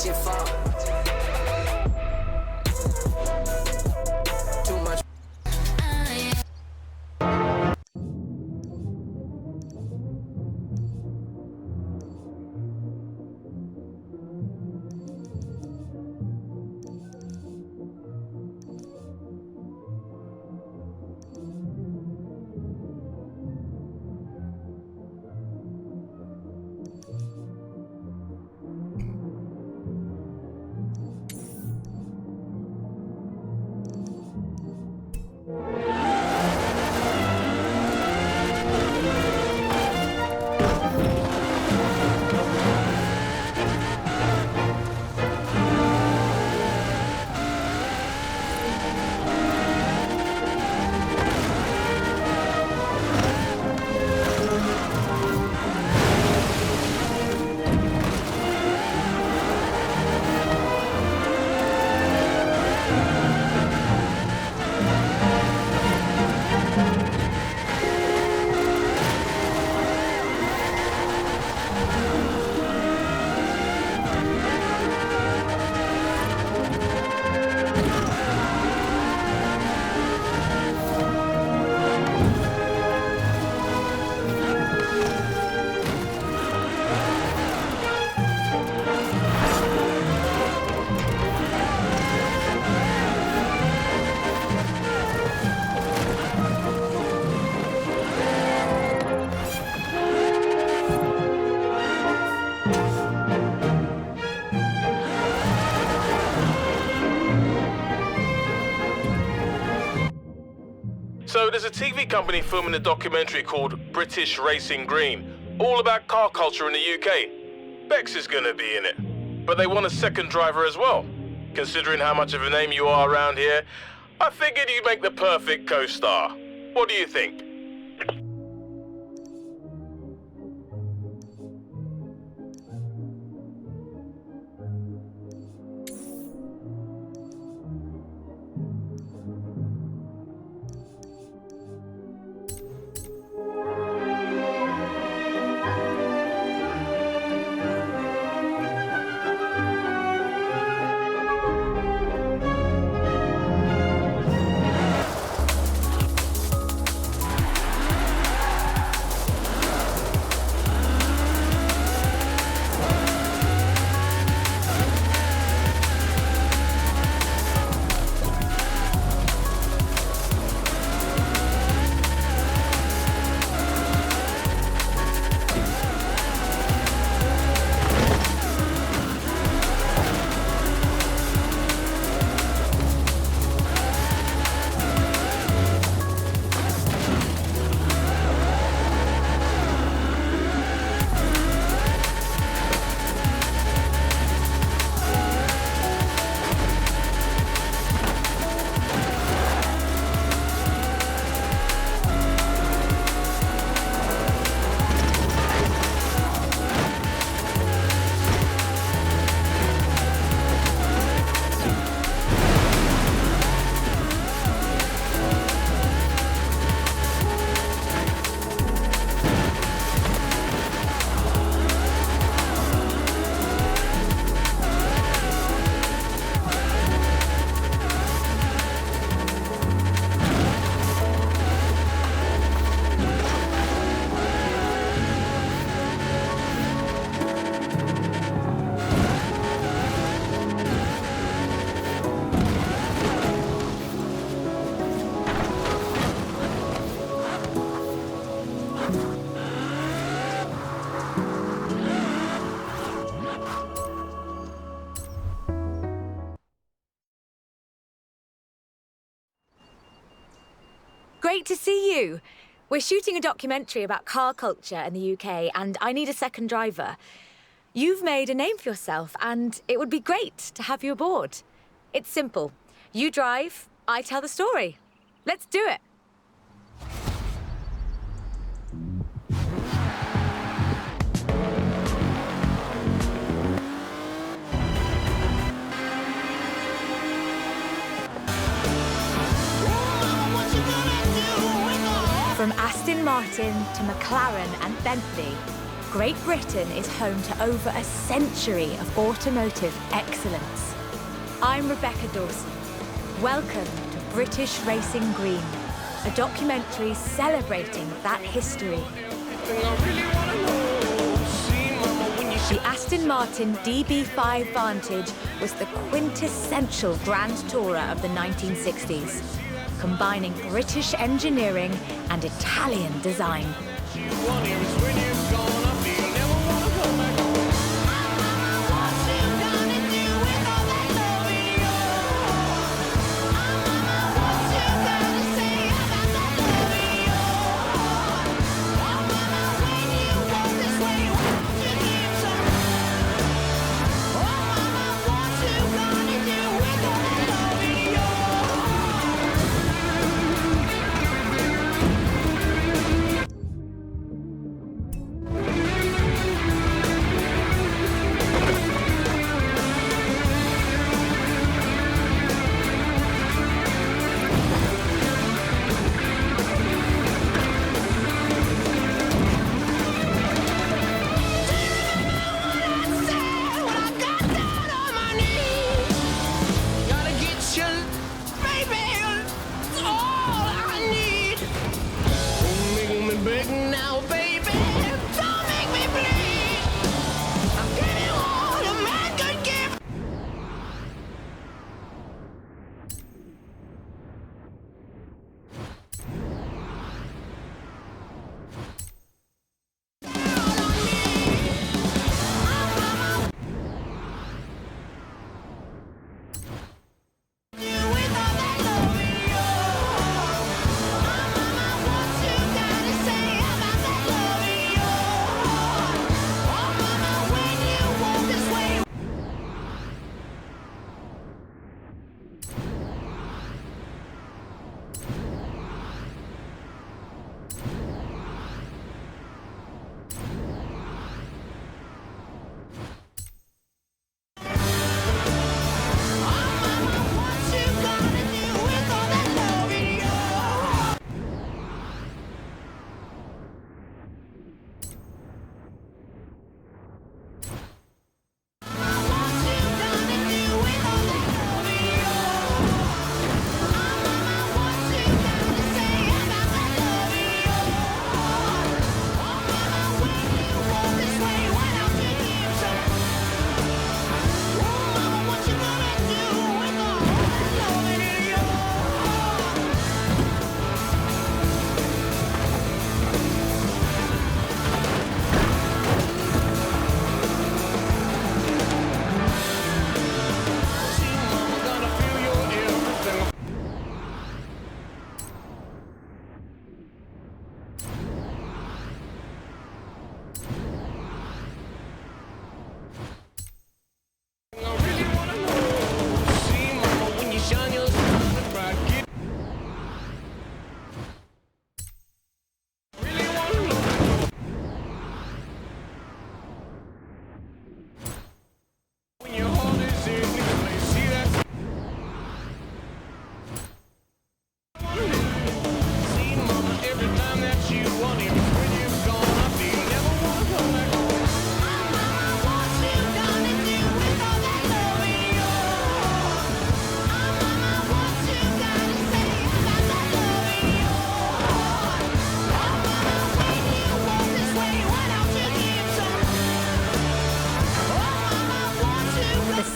watch it fall. Too much. So there's a TV company filming a documentary called British Racing Green, all about car culture in the UK. Bex is gonna be in it, but they want a second driver as well. Considering how much of a name you are around here, I figured you'd make the perfect co-star. What do you think? Great to see you. We're shooting a documentary about car culture in the UK, and I need a second driver. You've made a name for yourself, and it would be great to have you aboard. It's simple. You drive, I tell the story. Let's do it. From Aston Martin to McLaren and Bentley, Great Britain is home to over a century of automotive excellence. I'm Rebecca Dawson. Welcome to British Racing Green, a documentary celebrating that history. The Aston Martin DB5 Vantage was the quintessential Grand Tourer of the 1960s, combining British engineering and Italian design.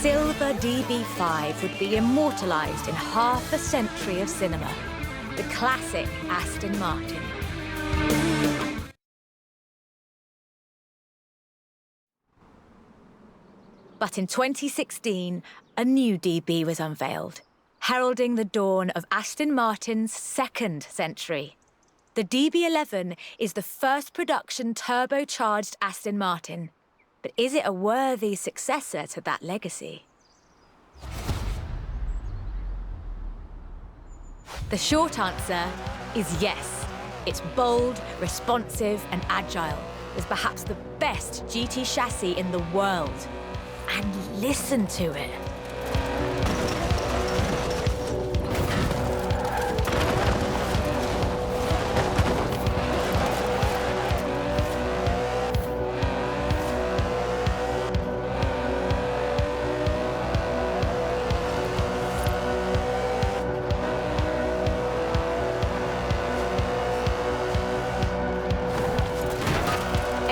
Silver DB5 would be immortalised in half a century of cinema. The classic Aston Martin. But in 2016, a new DB was unveiled, heralding the dawn of Aston Martin's second century. The DB11 is the first production turbocharged Aston Martin. But is it a worthy successor to that legacy? The short answer is yes. It's bold, responsive, and agile, with perhaps the best GT chassis in the world. And listen to it.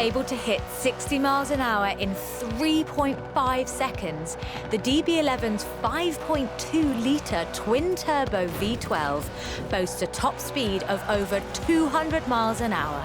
Able to hit 60 miles an hour in 3.5 seconds, the DB11's 5.2-litre twin-turbo V12 boasts a top speed of over 200 miles an hour.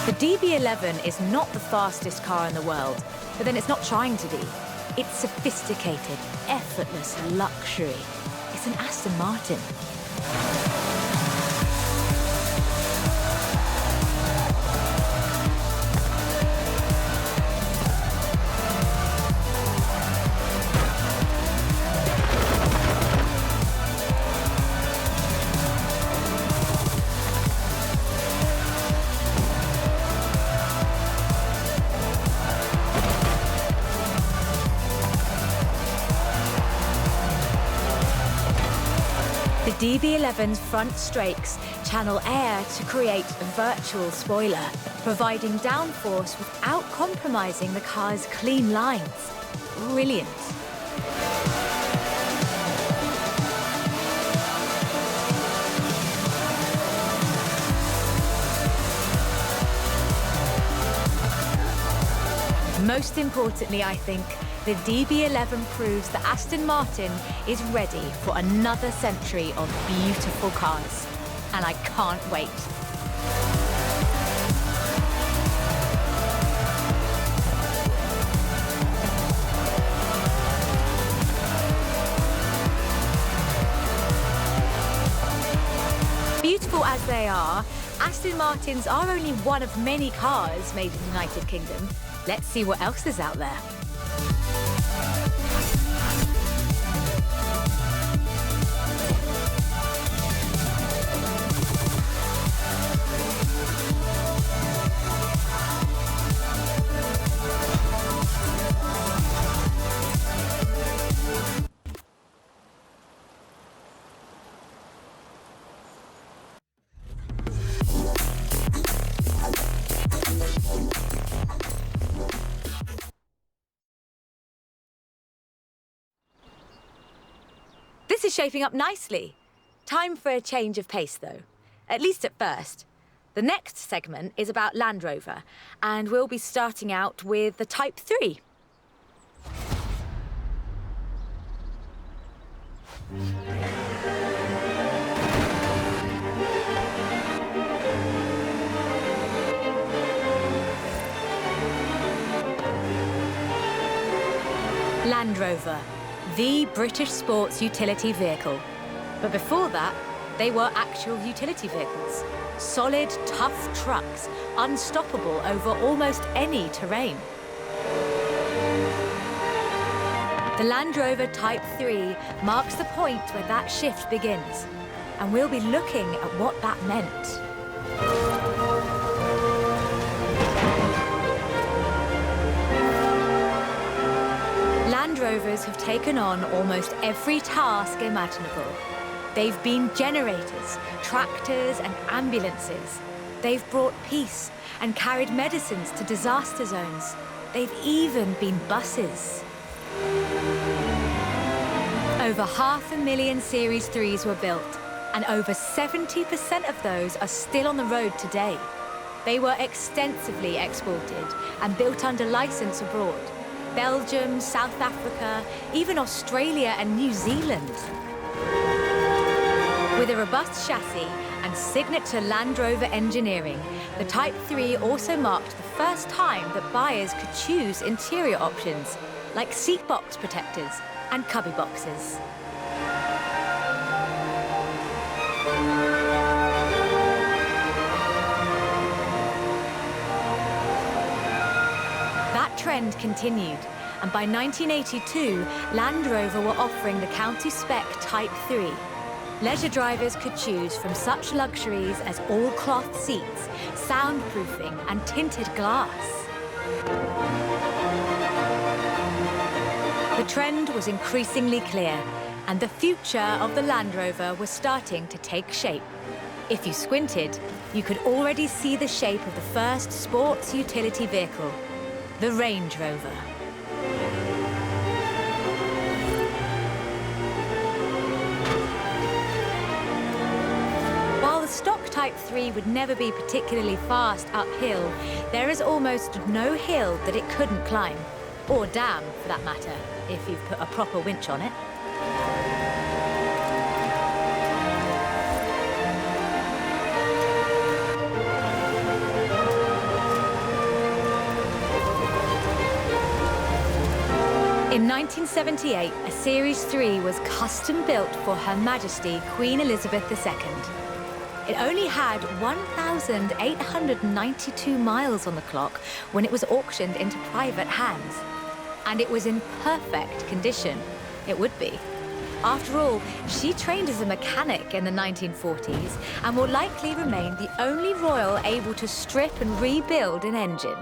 The DB11 is not the fastest car in the world, but then it's not trying to be. It's sophisticated, effortless luxury. It's an Aston Martin. The DB11's front strakes channel air to create a virtual spoiler, providing downforce without compromising the car's clean lines. Brilliant. Most importantly, I think, the DB11 proves that Aston Martin is ready for another century of beautiful cars. And I can't wait. Beautiful as they are, Aston Martins are only one of many cars made in the United Kingdom. Let's see what else is out there. This is shaping up nicely. Time for a change of pace, though. At least at first. The next segment is about Land Rover, and we'll be starting out with the Type 3. Land Rover, the British sports utility vehicle. But before that, they were actual utility vehicles. Solid, tough trucks, unstoppable over almost any terrain. The Land Rover Type 3 marks the point where that shift begins, and we'll be looking at what that meant. Land Rovers have taken on almost every task imaginable. They've been generators, tractors and ambulances. They've brought peace and carried medicines to disaster zones. They've even been buses. Over 500,000 Series 3s were built, and over 70% of those are still on the road today. They were extensively exported and built under license abroad. Belgium, South Africa, even Australia and New Zealand. With a robust chassis and signature Land Rover engineering, the Type 3 also marked the first time that buyers could choose interior options, like seat box protectors and cubby boxes. That trend continued, and by 1982, Land Rover were offering the county spec Type 3. Leisure drivers could choose from such luxuries as all-cloth seats, soundproofing, and tinted glass. The trend was increasingly clear, and the future of the Land Rover was starting to take shape. If you squinted, you could already see the shape of the first sports utility vehicle, the Range Rover. While the stock Type 3 would never be particularly fast uphill, there is almost no hill that it couldn't climb, or dam for that matter, if you've put a proper winch on it. In 1978, a Series 3 was custom-built for Her Majesty Queen Elizabeth II. It only had 1,892 miles on the clock when it was auctioned into private hands. And it was in perfect condition. It would be. After all, she trained as a mechanic in the 1940s and will likely remain the only royal able to strip and rebuild an engine.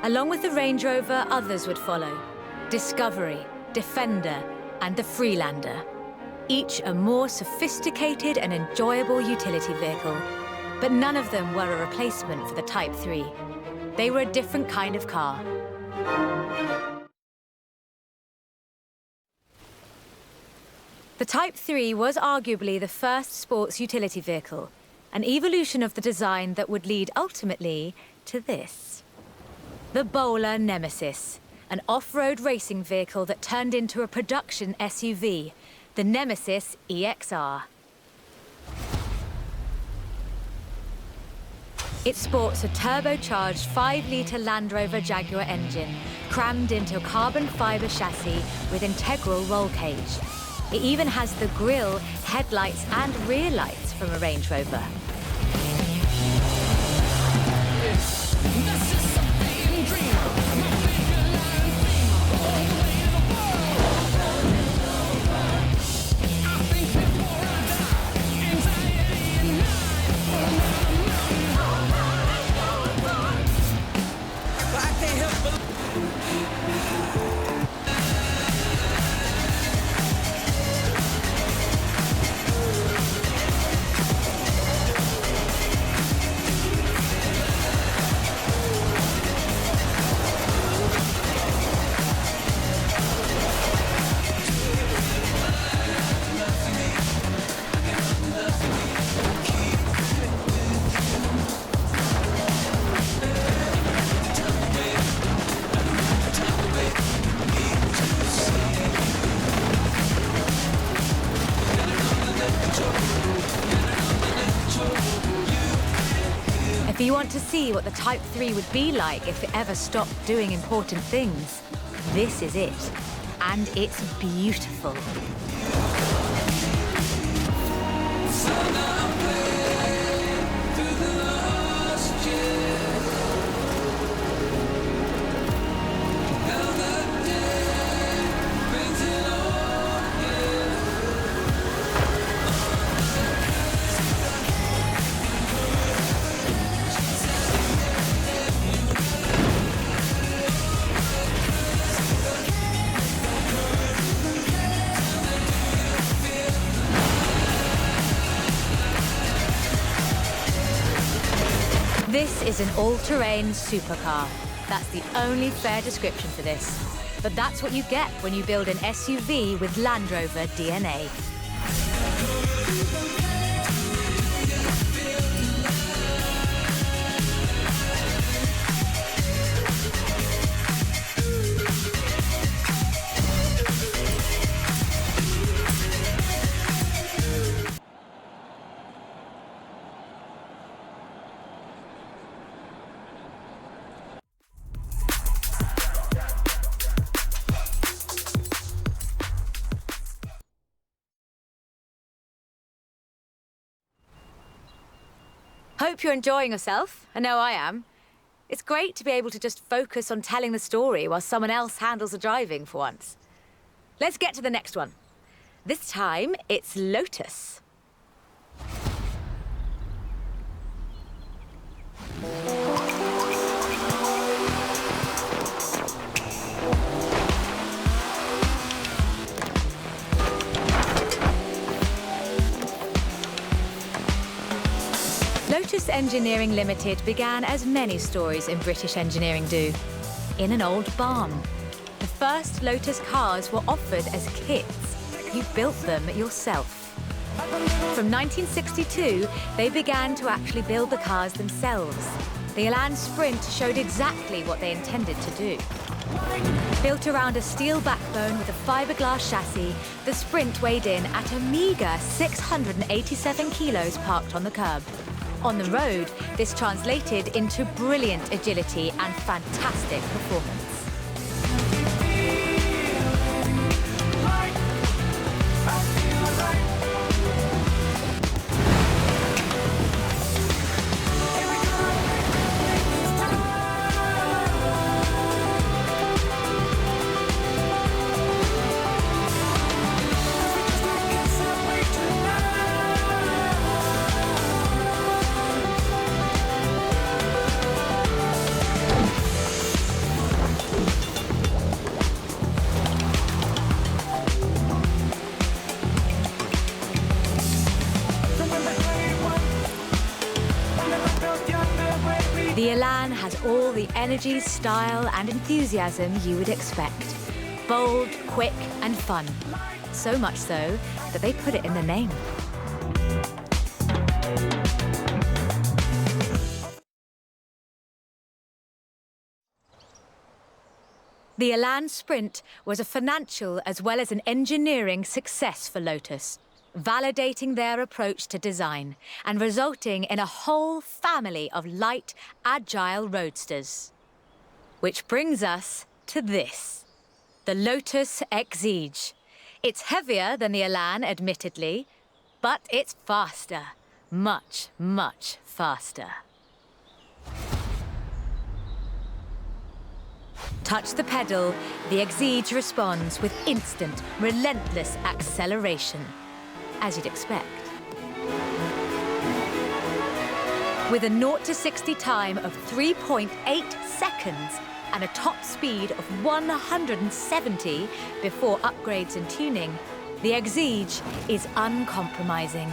Along with the Range Rover, others would follow. Discovery, Defender, and the Freelander. Each a more sophisticated and enjoyable utility vehicle. But none of them were a replacement for the Type 3. They were a different kind of car. The Type 3 was arguably the first sports utility vehicle, an evolution of the design that would lead ultimately to this. The Bowler Nemesis, an off-road racing vehicle that turned into a production SUV, the Nemesis EXR. It sports a turbocharged 5-litre Land Rover Jaguar engine, crammed into a carbon fibre chassis with integral roll cage. It even has the grille, headlights and rear lights from a Range Rover. If you want to see what the Type 3 would be like if it ever stopped doing important things, this is it. And it's beautiful. This is an all-terrain supercar. That's the only fair description for this. But that's what you get when you build an SUV with Land Rover DNA. Hope you're enjoying yourself. I know I am. It's great to be able to just focus on telling the story while someone else handles the driving for once. Let's get to the next one. This time, it's Lotus. Lotus Engineering Limited began as many stories in British engineering do, in an old barn. The first Lotus cars were offered as kits. You built them yourself. From 1962, they began to actually build the cars themselves. The Elan Sprint showed exactly what they intended to do. Built around a steel backbone with a fiberglass chassis, the Sprint weighed in at a meager 687 kilos parked on the curb. On the road, this translated into brilliant agility and fantastic performance. The Elan has all the energy, style, and enthusiasm you would expect. Bold, quick, and fun. So much so that they put it in the name. The Elan Sprint was a financial as well as an engineering success for Lotus, validating their approach to design and resulting in a whole family of light, agile roadsters. Which brings us to this, the Lotus Exige. It's heavier than the Elan, admittedly, but it's faster. Much, much faster. Touch the pedal, the Exige responds with instant, relentless acceleration, as you'd expect. With a 0 to 60 time of 3.8 seconds and a top speed of 170 before upgrades and tuning, the Exige is uncompromising.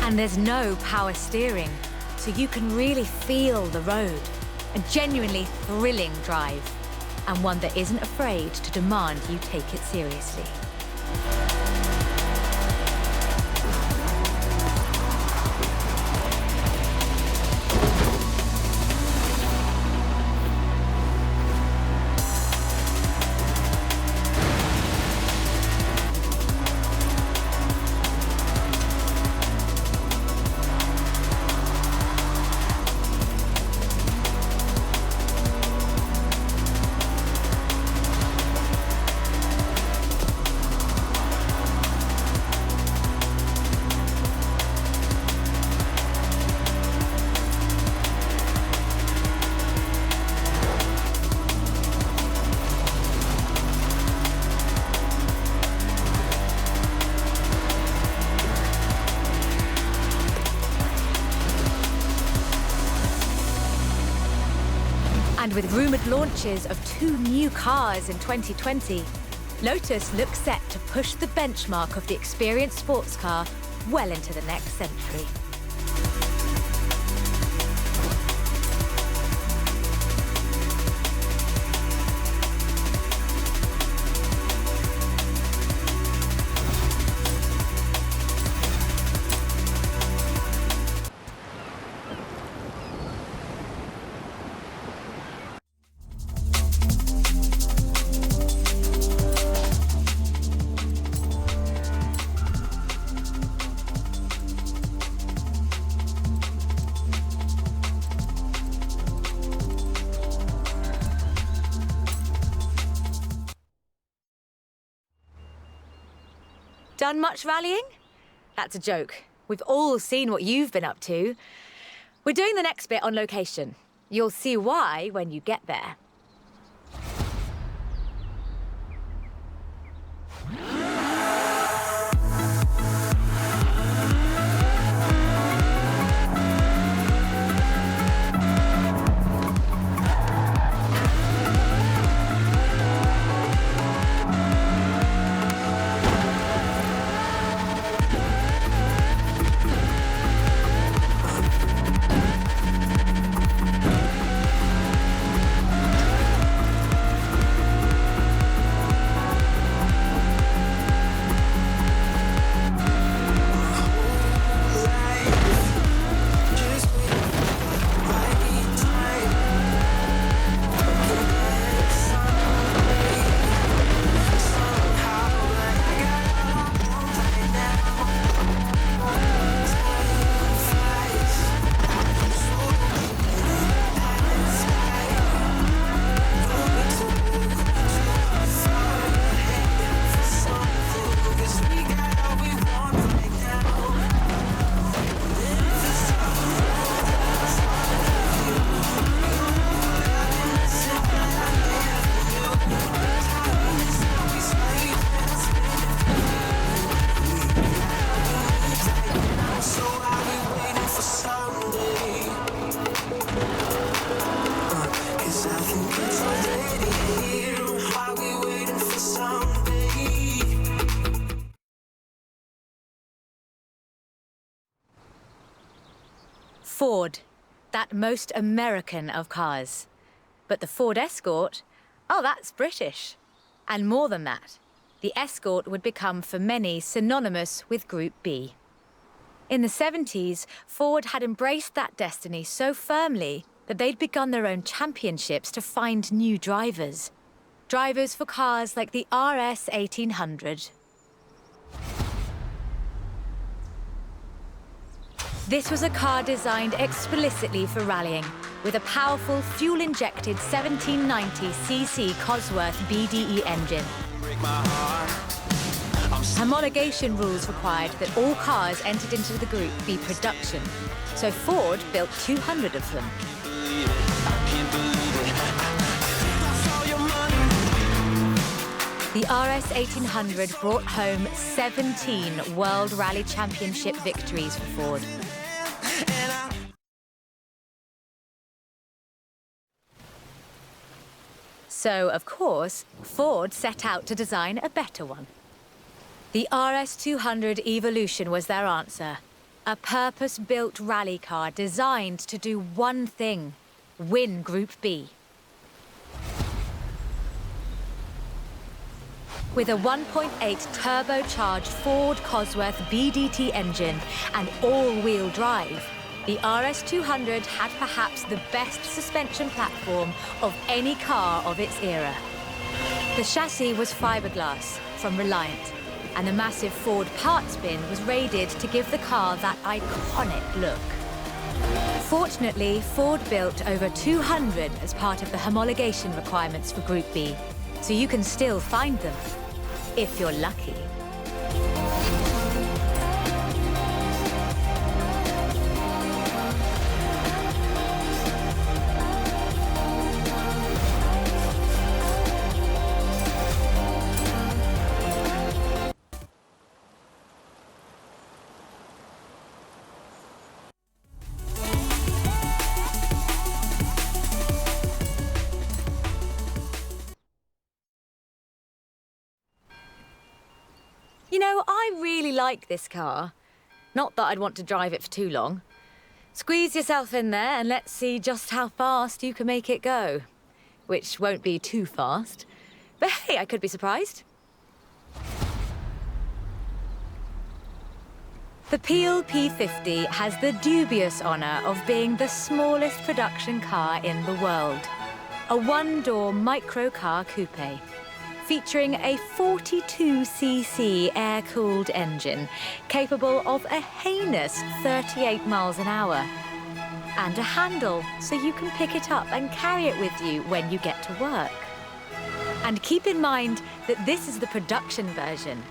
And there's no power steering, so you can really feel the road. A genuinely thrilling drive, and one that isn't afraid to demand you take it seriously. And with rumoured launches of 2 new cars in 2020, Lotus looks set to push the benchmark of the experienced sports car well into the next century. Done much rallying? That's a joke. We've all seen what you've been up to. We're doing the next bit on location. You'll see why when you get there. Ford, that most American of cars. But the Ford Escort, oh, that's British. And more than that, the Escort would become for many synonymous with Group B. In the 70s, Ford had embraced that destiny so firmly that they'd begun their own championships to find new drivers. Drivers for cars like the RS 1800. This was a car designed explicitly for rallying, with a powerful fuel-injected 1790cc Cosworth BDE engine. Homologation rules required that all cars entered into the Group B production, so Ford built 200 of them. The RS 1800 brought home 17 World Rally Championship victories for Ford. So, of course, Ford set out to design a better one. The RS 200 Evolution was their answer. A purpose-built rally car designed to do one thing: win Group B. With a 1.8 turbocharged Ford Cosworth BDT engine and all-wheel drive, the RS 200 had perhaps the best suspension platform of any car of its era. The chassis was fiberglass from Reliant, and the massive Ford parts bin was raided to give the car that iconic look. Fortunately, Ford built over 200 as part of the homologation requirements for Group B, so you can still find them, if you're lucky. You know, I really like this car. Not that I'd want to drive it for too long. Squeeze yourself in there and let's see just how fast you can make it go. Which won't be too fast. But hey, I could be surprised. The Peel P50 has the dubious honour of being the smallest production car in the world. A one-door microcar coupe, featuring a 42cc air-cooled engine capable of a heinous 38 miles an hour. And a handle so you can pick it up and carry it with you when you get to work. And keep in mind that this is the production version.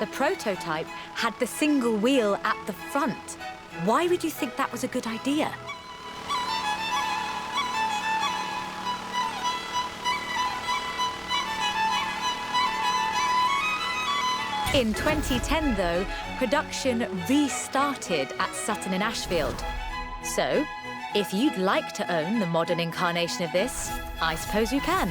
The prototype had the single wheel at the front. Why would you think that was a good idea? In 2010, though, production restarted at Sutton in Ashfield. So, if you'd like to own the modern incarnation of this, I suppose you can.